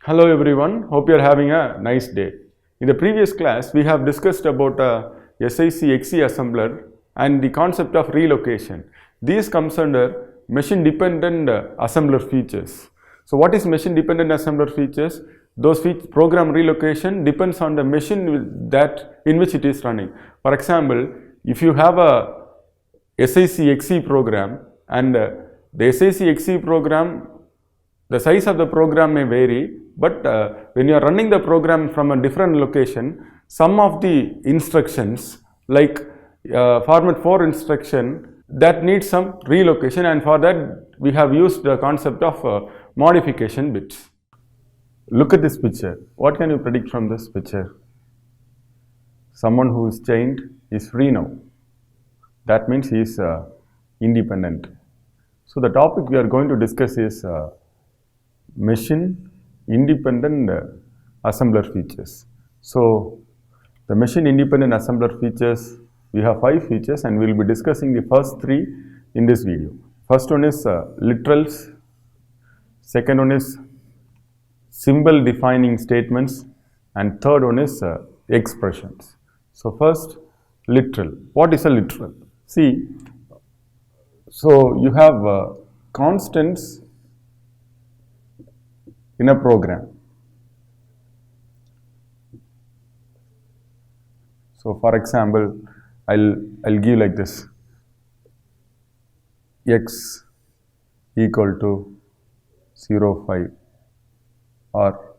Hello everyone, hope you are having a nice day. In the previous class, we have discussed about SIC XE assembler and the concept of relocation. These comes under machine dependent assembler features. So what is machine dependent assembler features? Those program relocation depends on the machine that in which it is running. For example, if you have a SIC XE program and the SIC XE program, the size of the program may vary, but when you are running the program from a different location, some of the instructions like format 4 instruction that needs some relocation, and for that we have used the concept of modification bits. Look at this picture. What can you predict from this picture? Someone who is chained is free now. That means he is independent. So the topic we are going to discuss is machine independent assembler features. So the machine independent assembler features, we have 5 features and we will be discussing the first 3 in this video. First one is literals, second one is symbol defining statements, and third one is expressions. So first, literal. What is a literal? See, so you have constants in a program. So for example, I'll give like this: x equal to 0, 5, or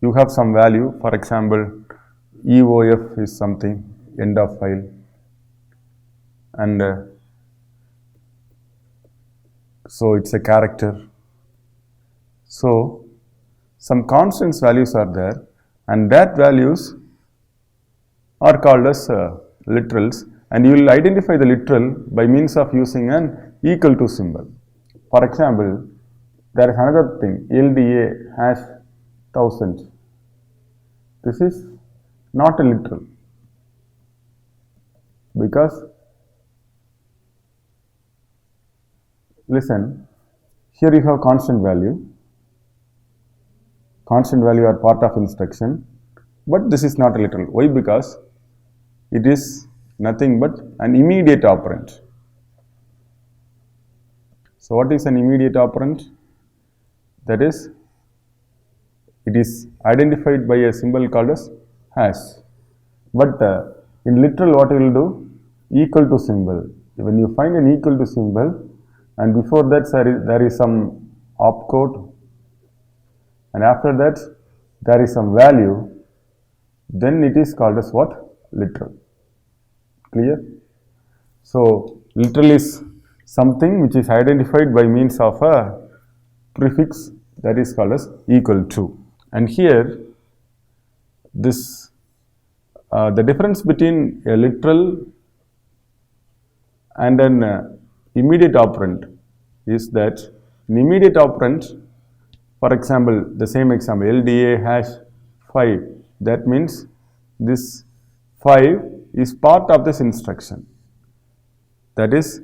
you have some value. For example, EOF is something, end of file, and so it's a character. So some constants values are there, and that values are called as literals, and you will identify the literal by means of using an equal to symbol. For example, there is another thing, LDA hash 1000. This is not a literal because, listen, here you have constant value. Constant value are part of instruction, but this is not a literal. Why? Because it is nothing but an immediate operand. So what is an immediate operand? That is, it is identified by a symbol called as hash. But in literal, what you will do? Equal to symbol. When you find an equal to symbol, and before that there is some opcode, and after that there is some value, then it is called as what? Literal. Clear? So literal is something which is identified by means of a prefix that is called as equal to. And here this the difference between a literal and an immediate operand is that an immediate operand, for example, the same example, LDA hash 5, that means this 5 is part of this instruction. That is,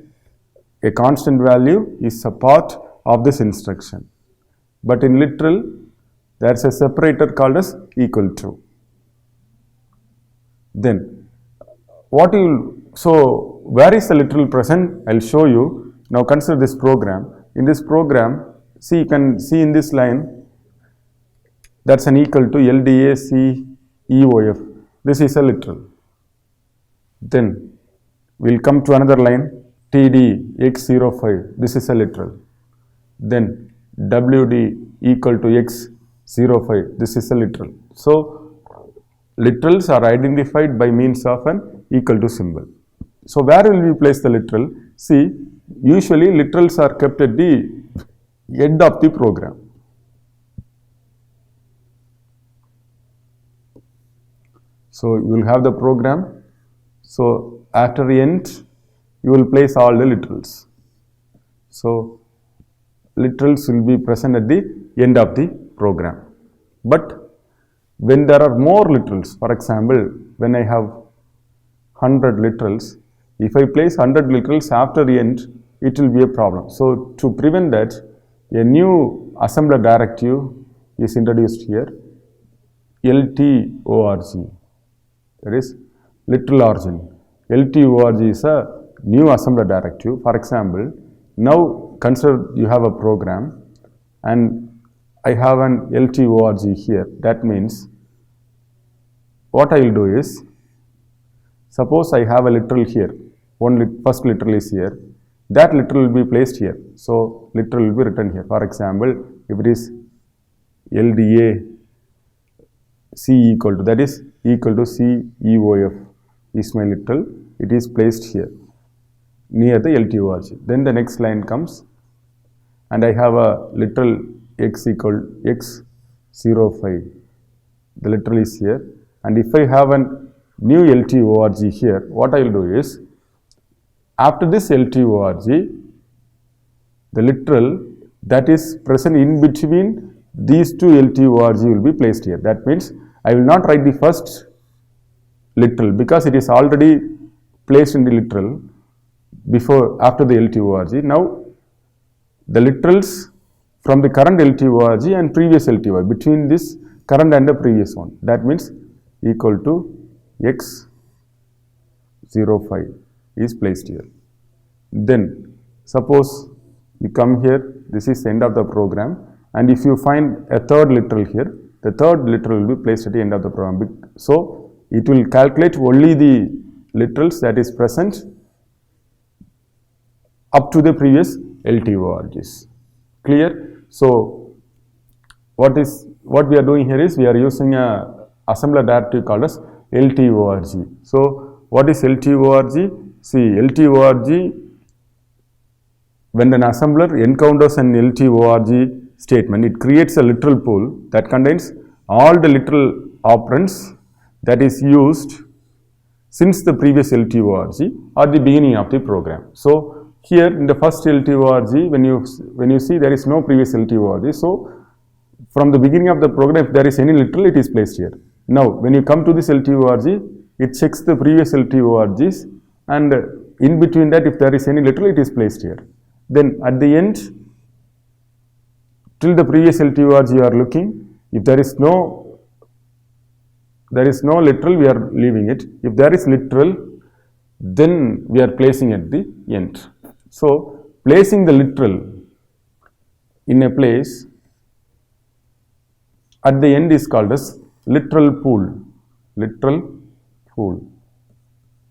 a constant value is a part of this instruction. But in literal, there is a separator called as equal to. Then, so where is the literal present? I'll show you. Now consider this program. In this program, see, you can see in this line, that's an equal to LDA CEOF. This is a literal. Then we'll come to another line, TD X05. This is a literal. Then WD equal to X05. This is a literal. So literals are identified by means of an equal to symbol. So where will we place the literal? See, usually literals are kept at the end of the program. So you will have the program. So after the end, you will place all the literals. So literals will be present at the end of the program. But when there are more literals, for example, when I have 100 literals, if I place 100 literals after the end, it will be a problem. So to prevent that, a new assembler directive is introduced here, LTORG, that is literal origin. LTORG is a new assembler directive. For example, now consider you have a program and I have an LTORG here. That means what I will do is, suppose I have a literal here, first literal is here, that literal will be placed here. So literal will be written here. For example, if it is LDA C equal to, that is equal to CEOF is my literal, it is placed here near the LTORG. Then the next line comes and I have a literal x equal x05. The literal is here, and if I have a new LTORG here, what I will do is, after this LTORG, the literal that is present in between these two LTORG will be placed here. That means I will not write the first literal because it is already placed in the literal after the LTORG. Now the literals from the current LTORG and previous LTORG, between this current and the previous one, that means equal to x05 is placed here. Then suppose you come here, this is the end of the program, and if you find a third literal here, the third literal will be placed at the end of the program. So it will calculate only the literals that is present up to the previous LTORGs. Clear? So what we are doing here is, we are using a assembler directive called as LTORG. So what is LTORG? See, LTORG, when an assembler encounters an LTORG statement, it creates a literal pool that contains all the literal operands that is used since the previous LTORG or the beginning of the program. So here in the first LTORG, when you see there is no previous LTORG, so from the beginning of the program, if there is any literal, it is placed here. Now when you come to this LTORG, it checks the previous LTORGs, and in between that, if there is any literal, it is placed here. Then at the end, till the previous LTORG you are looking, if there is no literal, we are leaving it. If there is literal, then we are placing at the end. So placing the literal in a place at the end is called as literal pool. Literal pool.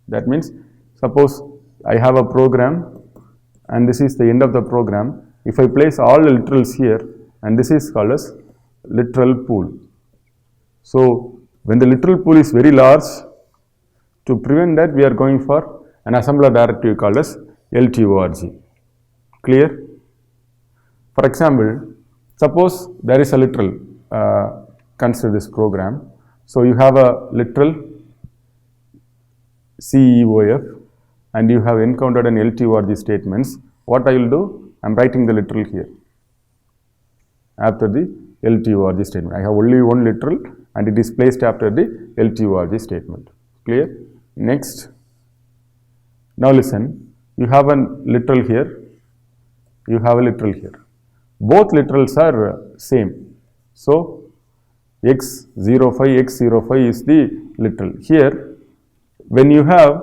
That means, suppose I have a program and this is the end of the program. If I place all the literals here, and this is called as literal pool. So when the literal pool is very large, to prevent that, we are going for an assembler directive called as LTORG. Clear? For example, suppose there is a literal, consider this program. So you have a literal CEOF and you have encountered an LTORG statements. What I will do? I am writing the literal here after the LTORG statement. I have only one literal and it is placed after the LTORG statement. Clear? Next. Now listen. You have a literal here, you have a literal here. Both literals are same. So x05 is the literal. Here, when you have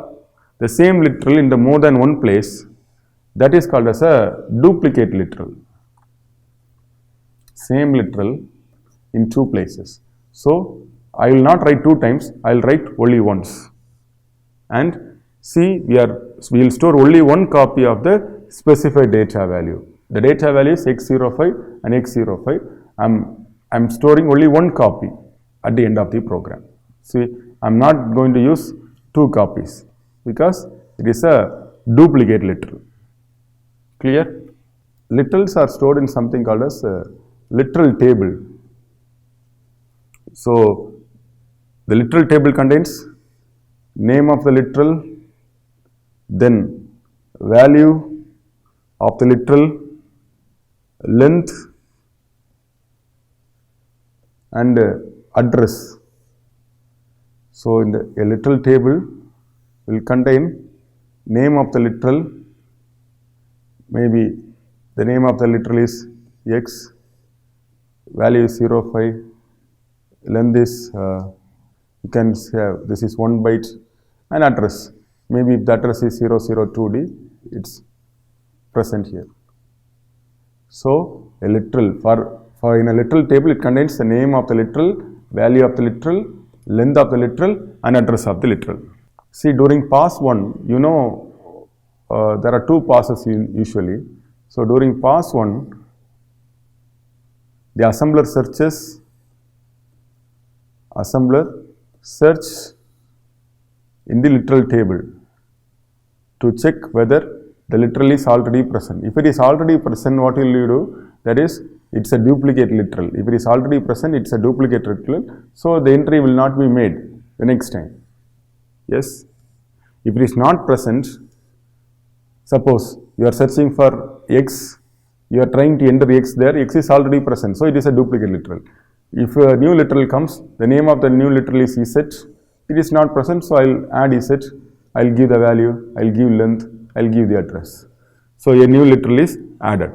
the same literal in the more than one place, that is called as a duplicate literal. Same literal in two places. So I will not write two times, I will write only once. And see, we will store only one copy of the specified data value. The data value is x05 and x05. I am storing only one copy at the end of the program. See, I am not going to use two copies because it is a duplicate literal. Clear? Literals are stored in something called as a literal table. So the literal table contains name of the literal, then value of the literal, length and address. So in a literal table will contain name of the literal, maybe the name of the literal is x, value is 05, length is, you can say this is 1 byte, and address. Maybe if the address is 002D, it's present here. So a literal, for in a literal table, it contains the name of the literal, value of the literal, length of the literal, and address of the literal. See, during pass 1, you know, there are two passes usually. So during pass 1, the assembler search in the literal table to check whether the literal is already present. If it is already present, what will you do? That is, it's a duplicate literal. If it is already present, it's a duplicate literal. So the entry will not be made the next time. Yes. If it is not present, suppose you are searching for X, you are trying to enter X there, X is already present, so it is a duplicate literal. If a new literal comes, the name of the new literal is Z, it is not present, so I will add Z, I will give the value, I will give length, I will give the address. So a new literal is added.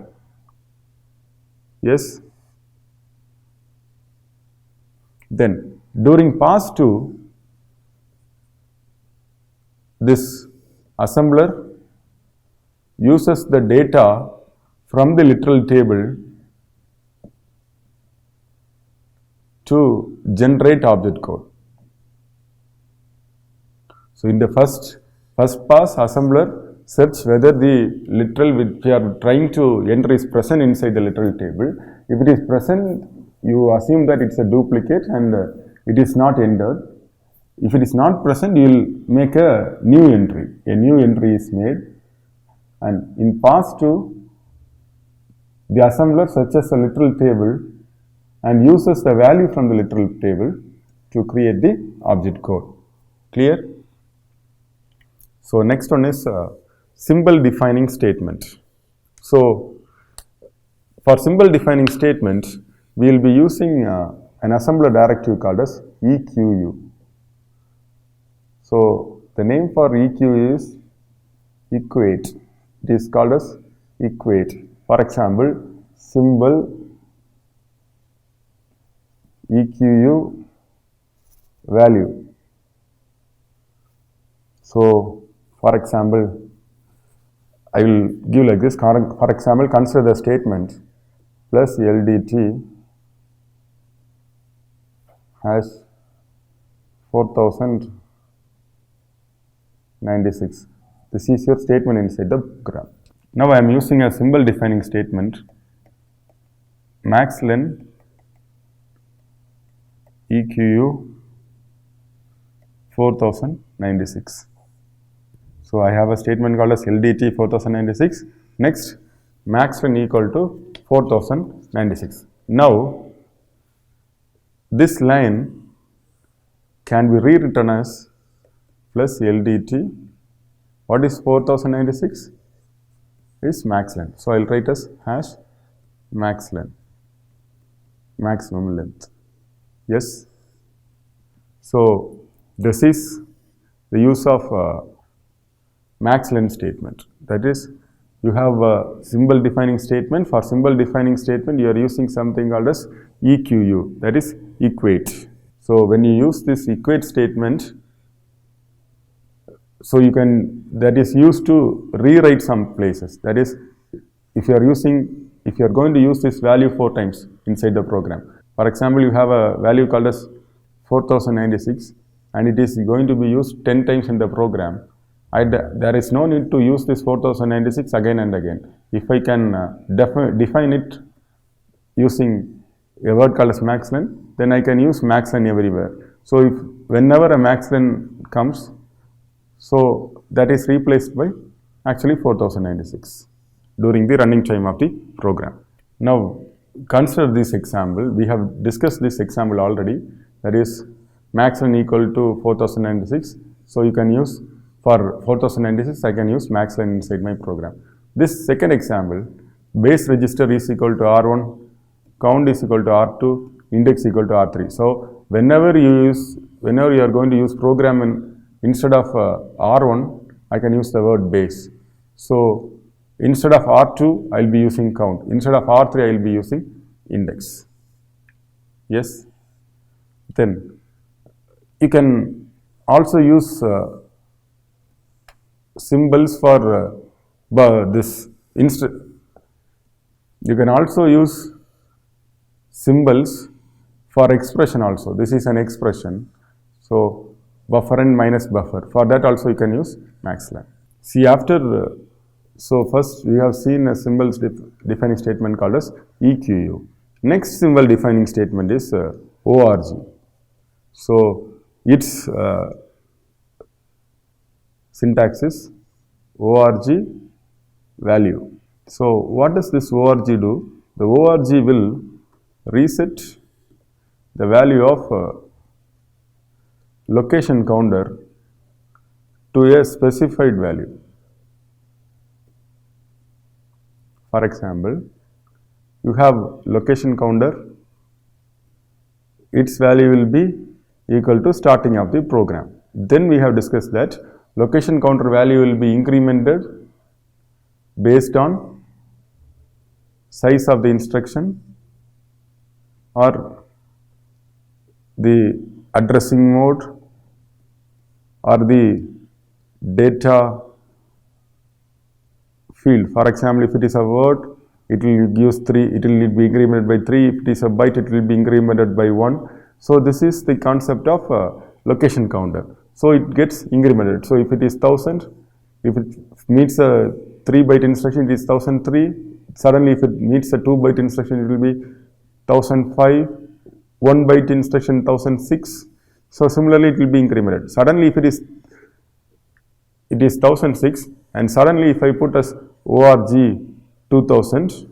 Yes. Then during pass 2, this assembler uses the data from the literal table to generate object code. So in the first pass, assembler search whether the literal which we are trying to enter is present inside the literal table. If it is present, you assume that it's a duplicate and it is not entered. If it is not present, you will make a new entry. A new entry is made, and in pass 2, the assembler searches the literal table and uses the value from the literal table to create the object code. Clear? So next one is symbol defining statement. So for symbol defining statement, we will be using an assembler directive called as EQU. So the name for EQ is equate. It is called as equate. For example, symbol EQU value. So for example, I will give like this. For example, consider the statement plus LDT has 4096. This is your statement inside the program. Now I am using a symbol defining statement, maxlen EQU 4096. So I have a statement called as LDT 4096. Next, maxlen equal to 4096. Now this line can be rewritten as plus LDT. What is 4096? Is maxlen. So I will write as hash maxlen, maximum length. Yes. So this is the use of maxlen statement. That is, you have a symbol defining statement. For symbol defining statement, you are using something called as EQU, that is equate. So when you use this equate statement, so you can, that is used to rewrite some places. That is, if you are going to use this value 4 times inside the program. For example, you have a value called as 4096 and it is going to be used 10 times in the program. There is no need to use this 4096 again and again. If I can define it using a word called as maxlen, then I can use maxlen everywhere. So if whenever a maxlen comes, so that is replaced by actually 4096 during the running time of the program. Now consider this example. We have discussed this example already. That is maxlen equal to 4096. So you can use for 4096, I can use maxlen inside my program. This second example, base register is equal to R1, count is equal to R2, index equal to R3. So whenever you are going to use program instead of R1, I can use the word base. So instead of R2, I will be using count. Instead of R3, I will be using index. Yes. Then you can also use symbols for this you can also use symbols for expression also. This is an expression. So bufferand minus buffer. For that also you can use maxlan. See, after so first we have seen a symbols defining statement called as EQU. Next symbol defining statement is ORG. So its syntax is ORG value. So what does this ORG do? The ORG will reset the value of location counter to a specified value. For example, you have location counter, its value will be equal to starting of the program. Then we have discussed that location counter value will be incremented based on size of the instruction or the addressing mode or the data field. For example, if it is a word, it will use 3, it will be incremented by 3. If it is a byte, it will be incremented by 1. So this is the concept of location counter. So it gets incremented. So if it is 1000, if it meets a 3-byte instruction, it is 1003. Suddenly if it meets a 2-byte instruction, it will be 1005. 1-byte instruction 1006. So similarly it will be incremented. Suddenly if it is 1006, and suddenly if I put as ORG 2000,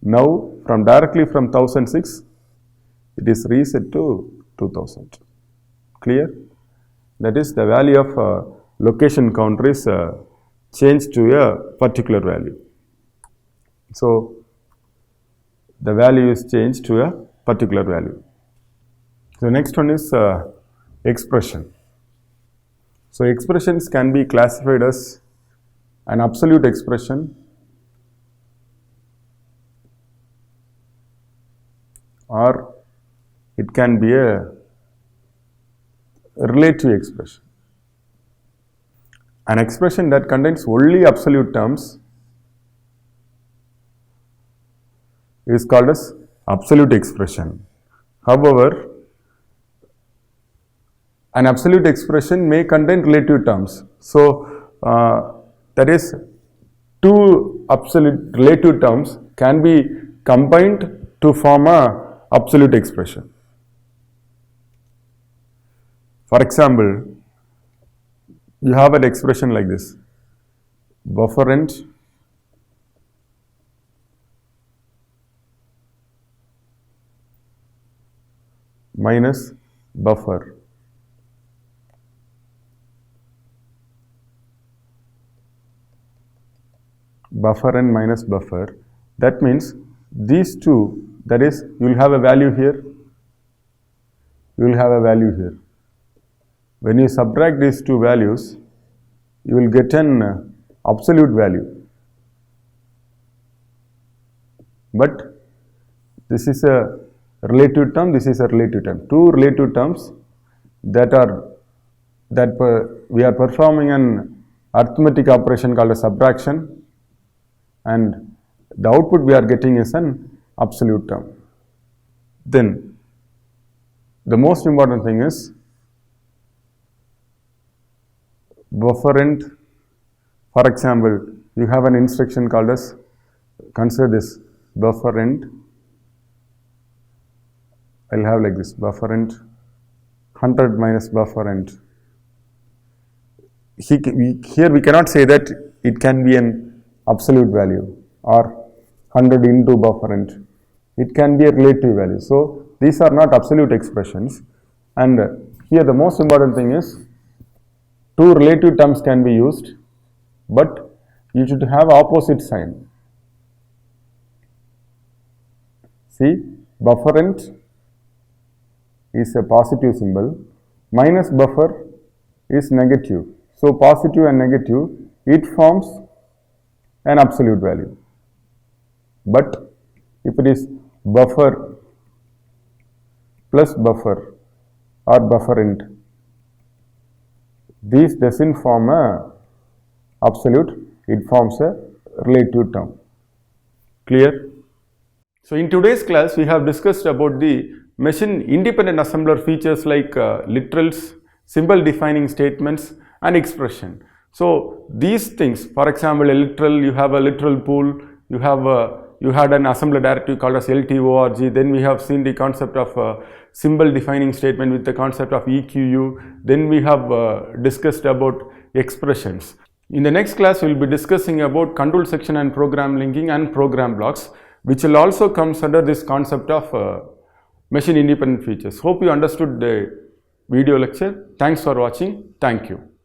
now directly from 1006 it is reset to 2000. Clear? That is, the value of location counter is changed to a particular value. So the value is changed to a particular value. So next one is expression. So expressions can be classified as an absolute expression or it can be a relative expression. An expression that contains only absolute terms is called as absolute expression. However, an absolute expression may contain relative terms. So that is, two absolute relative terms can be combined to form a absolute expression. For example, you have an expression like this: bufferand minus buffer. Bufferand minus buffer. That means these two, that is, you will have a value here, you will have a value here. When you subtract these two values, you will get an absolute value. But this is a relative term, this is a relative term. Two relative terms that we are performing an arithmetic operation called a subtraction, and the output we are getting is an absolute term. Then the most important thing is bufferand. For example, you have an instruction called as, consider this, bufferand. I'll have like this, bufferand 100 minus bufferand. Here we cannot say that it can be an absolute value or 100 into bufferand. It can be a relative value. So these are not absolute expressions. And here the most important thing is, two relative terms can be used, but you should have opposite sign. See, bufferand is a positive symbol, minus buffer is negative. So positive and negative, it forms an absolute value. But if it is buffer plus buffer or bufferint. These doesn't form a absolute, it forms a relative term. Clear? So in today's class, we have discussed about the machine independent assembler features like literals, symbol defining statements and expression. So these things, for example, a literal, you have a literal pool, you had an assembler directive called as LTORG, then we have seen the concept of symbol defining statement with the concept of EQU, then we have discussed about expressions. In the next class, we will be discussing about control section and program linking and program blocks, which will also comes under this concept of machine independent features. Hope you understood the video lecture. Thanks for watching. Thank you.